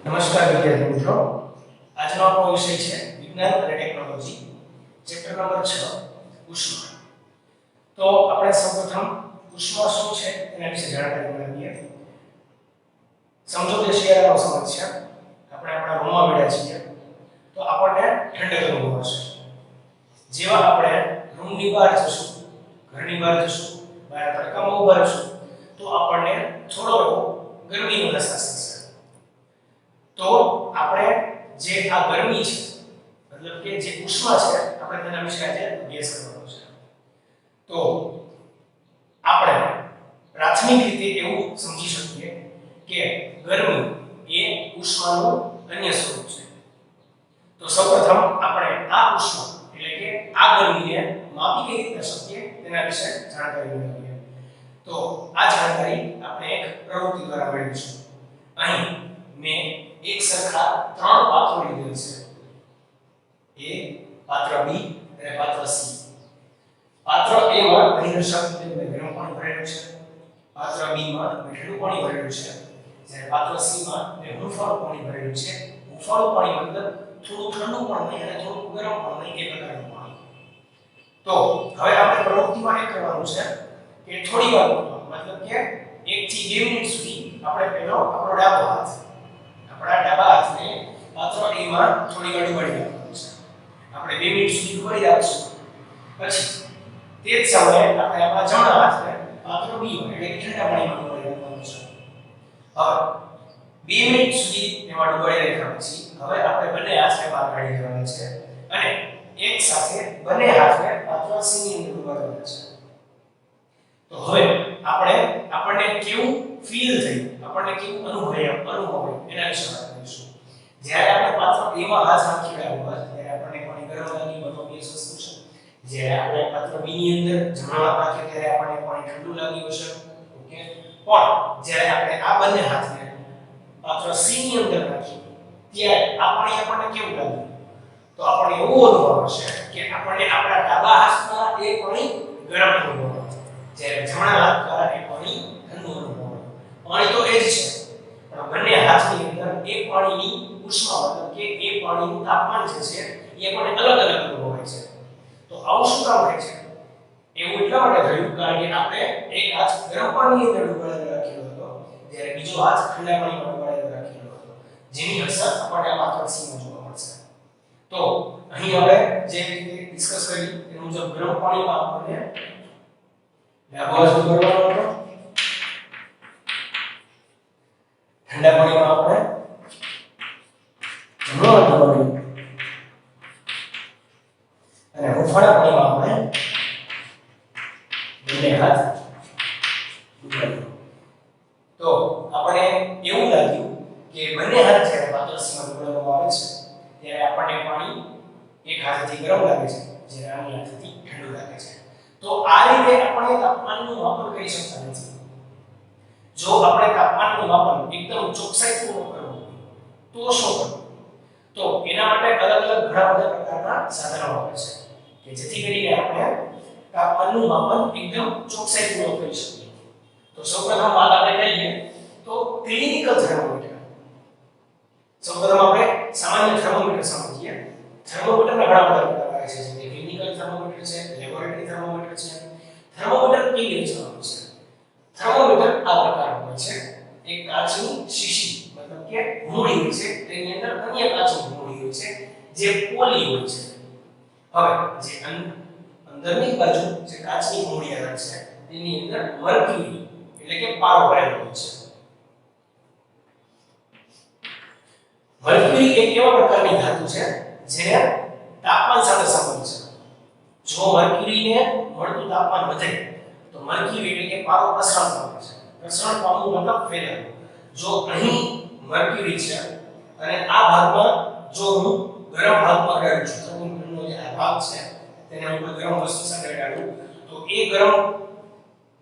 નમસ્કાર વિદ્યાર્થી મિત્રો, આજનો આપણો વિષય છે વિજ્ઞાન અને ટેકનોલોજી, ચેપ્ટર નંબર 6 ઉષ્મા. તો આપણે સૌપ્રથમ ઉષ્મા શું છે એના વિશે જાણકારી મેળવીએ. સમજો કે શિયાળાનો સમય છે, આપણે આપણા રૂમમાં બેઠા છીએ તો આપણને ઠંડક અનુભવાશે. જેવા આપણે રૂમની બહાર જશું, ઘરની બહાર જશું, બહાર તડકામાં ઊભા રહીશું તો આપણને થોડો એવો ગરમીનો અહેસાસ થશે. તો આપણે જે આ ગરમી છે, મતલબ કે જે ઉષ્મા છે, આપણે તેના વિશે આજે અભ્યાસ કરવાનો છે. તો આપણે પ્રાથમિક રીતે એવું સમજી શકીએ કે ગરમી એ ઉષ્માનું અન્ય સ્વરૂપ છે. તો સૌપ્રથમ આપણે આ ઉષ્મા એટલે કે આ ગરમીને માપી કઈ રીતે શકીએ તેના વિશે જાણકારી મેળવીએ. તો આ જાણકારી આપણે એક પ્રવૃત્તિ દ્વારા મેળવીશું. અહીં મેં એક સરખા ત્રણ પાત્રો લીધેલ છે, A, પાત્ર B અને પાત્ર C. પાત્ર A માં અહીં દર્શાવ્યું છે ગરમ પાણી ભરેલું છે, પાત્ર B માં ઠંડુ પાણી ભરેલું છે, જ્યારે પાત્ર C માં હૂંફાળું પાણી ભરેલું છે. હૂંફાળું પાણી મતલબ થોડું ઠંડુ પણ નહીં અને થોડું ગરમ પણ નહીં, એ પ્રકારનું પાણી. તો હવે આપણે પ્રવૃત્તિમાં એ કરવાનું છે કે થોડી વાર મતલબ કે 1 થી 2 મિનિટ સુધી આપણે પહેલો આપણો ડાબો હાથ આપણા ડાબા હાથને પાત્ર A માં થોડી વાર ડુબાડી રાખવાનું છે. આપણે 2 મિનિટ સુધી ડુબાડી રાખીશું. પછી તે જ સમયે આપણે આપણા જમણા હાથને પાત્ર B માં એટલે કે ઠંડા પાણીમાં ડુબાડી રાખવાનું છે. હવે 2 મિનિટ સુધી એમાં ડુબાડી રાખ્યા પછી હવે આપણે બંને હાથને બહાર કાઢી લેવાના છે અને એક સાથે બંને હાથને પાત્ર C ની અંદર ડુબાડવાના છે. તો હવે આપણને કેવું ફીલ થયું, આપણને કેવું અનુભવાય એના વિશે વાત કરીશું. જ્યારે આપણે પાત્ર A માં હાથ નાખી રહ્યા હોય ત્યારે આપણને પાણી ગરમ લાગી, બધો બેસ વસ્તુ છે. જ્યારે આપણે પાત્ર B ની અંદર જમણા હાથ નાખીએ ત્યારે આપણને પાણી ઠંડુ લાગ્યું હશે. ઓકે, પણ જ્યારે આપણે આ બંને હાથને પાત્ર C ની અંદર નાખીએ ત્યારે આપણને કેવું લાગ્યું? તો આપણને એવું અનુભવ હશે કે આપણને આપણા ડાબા હાથમાં એ પાણી ગરમ અનુભવાય, જ્યારે જમણા હાથમાં એ પાણી ઠંડુ અનુભવાય. પાણી તો એ જ છે, પણ બંને હાથની અંદર એ પાણીની ઉષ્મા મતલબ કે એ પાણીનું તાપમાન જે છે એ પણ અલગ અલગ અનુભવાય છે. તો આવું શું કામ થાય છે? એવું એટલા માટે થયું કારણ કે આપણે એક હાથ ગરમ પાણીની અંદર ડુબાડેલો રાખેલો હતો, જ્યારે બીજો હાથ ઠંડા પાણીમાં ડુબાડેલો રાખેલો હતો, જેની અસર આપણને આ પાત્ર C માં જોવા મળશે. તો અહીં આપણે જે રીતે ડિસ્કસ કરી એ મુજબ ગરમ પાણીમાં આપણને ડાબો હાથ ડુબાડવાનો હતો, ઠંડા પાણીમાં આપણે જમણો હાથ ડુબાડ્યો અને હૂંફાળા પાણીમાં આપણે બંને હાથ ડુબાડ્યો. તો આપણને એવું લાગ્યું કે બંને હાથ જ્યારે પાત્ર C માં ડુબાડવામાં આવે છે ત્યારે આપણને પાણી એક હાથથી ગરમ લાગે છે, જ્યારે અન્ય હાથથી ઠંડુ લાગે છે. તો આ રીતે આપણે તાપમાનનું માપન કરી શકતા નથી. જો આપણે તાપમાનનું માપન એકદમ ચોકસાઈપૂર્વક કરવું તો શું કરવું? તો એના માટે અલગ અલગ ઘણા બધા પ્રકારના સાધનો આવે છે કે જેથી કરીને આપણે તાપમાનનું માપન એકદમ ચોકસાઈપૂર્વક કરી શકીએ. તો સૌપ્રથમ વાત આપણે કરીએ તો ક્લિનિકલ થર્મોમીટર. સૌપ્રથમ આપણે સામાન્ય થર્મોમીટર સમજીએ. થર્મોમીટરના ઘણા બધા પ્રકાર આવે છે, જેમ કે ક્લિનિકલ થર્મોમીટર છે, લેબોરેટરી થર્મોમીટર છે. થર્મોમીટર કેવી રીતે ચાલુ છે? થર્મોમીટર આ પ્રકારનું હોય છે. એક કાચની શીશી મતલબ કે મૂડી હોય છે, તેની અંદર અન્ય કાચની મૂડી હોય છે જે પોલી હોય છે. હવે જે અંદરની બાજુ જે કાચની મૂડી આવે છે તેની અંદર મર્ક્યુરી એટલે કે પારો ભરેલો હોય છે. મર્ક્યુરી એક એવા પ્રકારની ધાતુ છે જેને તાપમાન સાથે સંબંધ છે. જો મર્ક્યુરીને મળતું તાપમાન વધે તો મર્ક્યુરી એટલે કે પારો પ્રસરણ પામે છે. પ્રસરણ પામવું મતલબ ફેલાવું. જો અહીં મર્ક્યુરી છે અને આ ભાગમાં જો હું ગરમ ભાગમાં અડાડું છું, થર્મોમીટરનો જે આ ભાગ છે તેના ઉપર ગરમ વસ્તુ સાથે અડાડું તો એ ગરમ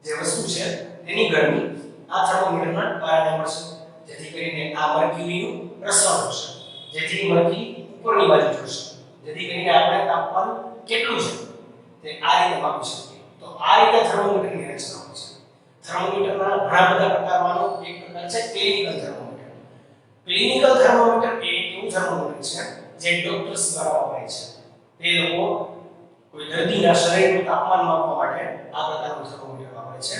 જે વસ્તુ છે તેની ગરમી આ થર્મોમીટરના કારણે મળશે, જેથી કરીને આ મર્ક્યુરીનું પ્રસરણ થશે, જેથી મર્ક્યુરી ઉપરની બાજુ જશે, જેથી કરીને આપણે તાપમાન કેટલું છે તે આ રીતે માપી શકીએ. તો આ રીતે થર્મોમીટરની રચના હોય છે. થર્મોમીટરના ઘણા બધા પ્રકારમાંનો એક પ્રકાર છે ક્લિનિકલ થર્મોમીટર. ક્લિનિકલ થર્મોમીટર એ એવું થર્મોમીટર છે જે ડોક્ટર્સ દ્વારા વપરાય છે. તે લોકો કોઈ દર્દીના શરીરનું તાપમાન માપવા માટે આ પ્રકારનું થર્મોમીટર વાપરે છે.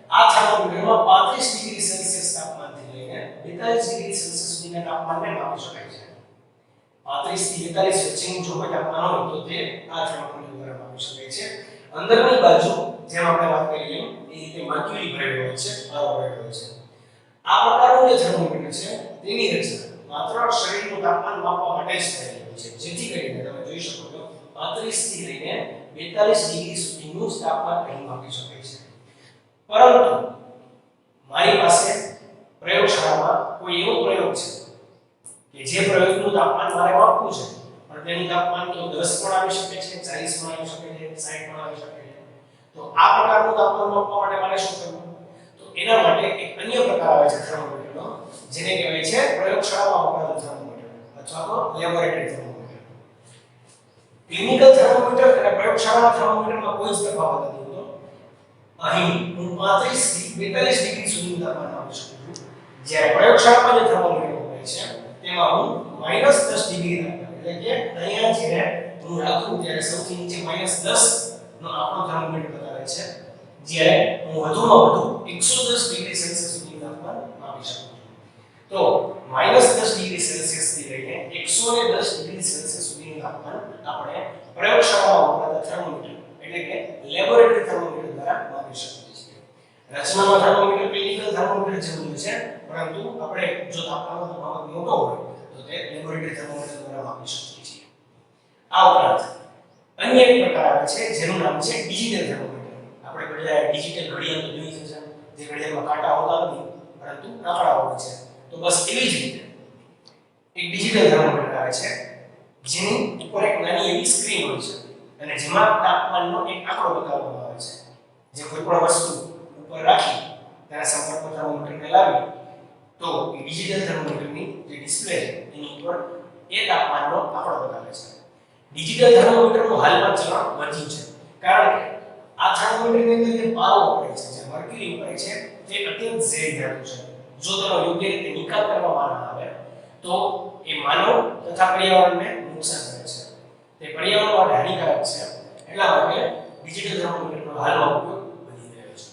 આ થર્મોમીટરમાં 35 ડિગ્રી સેલ્સિયસ તાપમાનથી લઈને 42 ડિગ્રી સેલ્સિયસ સુધીના તાપમાનને માપી શકાય છે. 35 થી 42 વચ્ચેનું જો કોઈ તાપમાન હોય તો તે આ થર્મોમીટર દ્વારા માપી શકાય છે. અંદરની બાજુ જેમ આપણે વાત કરી એ રીતે મર્ક્યુરી ભરેલો હોય છે, પારો ભરેલો હોય છે. આ પ્રકારનું જે થર્મોમીટર છે તેની રચના માત્ર શરીરનું તાપમાન માપવા માટે જ થયેલી હોય છે, જેથી કરીને તમે જોઈ શકો છો 35 થી લઈને 42 ડિગ્રી સુધીનું તાપમાન અહીં માપી શકાય છે. પરંતુ મારી પાસે પ્રયોગશાળામાં કોઈ એવો પ્રયોગ છે કે જે પ્રયોગનું તાપમાન મારે માપવું છે, પણ તેનું તાપમાન તો 10 પણ આવી શકે છે, 40 પણ આવી શકે છે, 60 પણ આવી શકે છે. તો આ પ્રકારનું તાપમાન માપવા માટે મારે શું કરવું? તો એના માટે એક અન્ય પ્રકાર આવે છે થર્મોમીટરનો, જેને કહેવાય છે પ્રયોગશાળામાં વપરાતું થર્મોમીટર અથવા તો લેબોરેટરી થર્મોમીટર. ક્લિનિકલ થર્મોમીટર અને પ્રયોગશાળાના થર્મોમીટરમાં કોઈ જ તફાવત નથી હોતો. અહીં હું 35 થી 42 ડિગ્રી સુધીનું તાપમાન માપી શકું છું, જ્યારે પ્રયોગશાળામાં જે થર્મોમીટર વપરાય છે તેમાં હું -10 ડિગ્રી તાપમાન, એટલે કે અહીંયા જ્યારે હું રાખું ત્યારે સૌથી નીચે -10 નો આપણો થર્મોમીટર બતાવે છે, જ્યારે હું વધુમાં વધુ 110 ડિગ્રી સેલ્સિયસ સુધીનું તાપમાન માપી શકું છું. તો -10 ડિગ્રી સેલ્સિયસ થી લઈને 110 ડિગ્રી સેલ્સિયસ સુધીનું તાપમાન આપણે પ્રયોગશાળામાં વપરાતા થર્મોમીટર એટલે કે લેબોરેટરી થર્મોમીટર દ્વારા માપી શકીએ છીએ. રચનામાં થર્મોમીટર ક્લિનિકલ થર્મોમીટર જેવું છે, પરંતુ આપણે જો તાપમાનનો તફાવત મોટો હોય તો તે લેબોરેટરી થર્મોમીટર દ્વારા માપી શકીએ છીએ. આ ઉપરાંત અન્ય એક પ્રકાર આવે છે જેનું નામ છે ડિજિટલ થર્મોમીટર. આપણે બધા ડિજિટલ ઘડિયાળ તો જોઈ છે, જે ઘડિયાળમાં કાંટા હોતા નથી પરંતુ આંકડા હોય છે. તો બસ એવી જ રીતે એક ડિજિટલ થર્મોમીટર આવે છે જેની ઉપર એક નાની એવી સ્ક્રીન હોય છે અને જેમાં તાપમાનનો એક આંકડો બતાવવામાં આવે છે. જે કોઈ પણ વસ્તુ ઉપર રાખી તેના સંપર્કમાં થર્મોમીટરને લાવી તો એ ડિજિટલ થર્મોમીટરની જે ડિસ્પ્લે છે એની ઉપર એ તાપમાનનો આંકડો બતાવે છે. ડિજિટલ થર્મોમીટરનું હાલમાં ચલણ વધ્યું છે, કારણ કે આ થર્મોમીટરની અંદર જે પારો વપરાય છે, જે મર્ક્યુરી વપરાય છે, તે અત્યંત ઝેરી ધાતુ છે. જો તેનો યોગ્ય રીતે નિકાલ કરવામાં ન આવે તો એ માનવ તથા પર્યાવરણને નુકસાન કરે છે. તે પર્યાવરણ માટે હાનિકારક છે. એટલા માટે ડિજિટલ થર્મોમીટરનો હાલમાં ઉપયોગ વધી રહ્યો છે.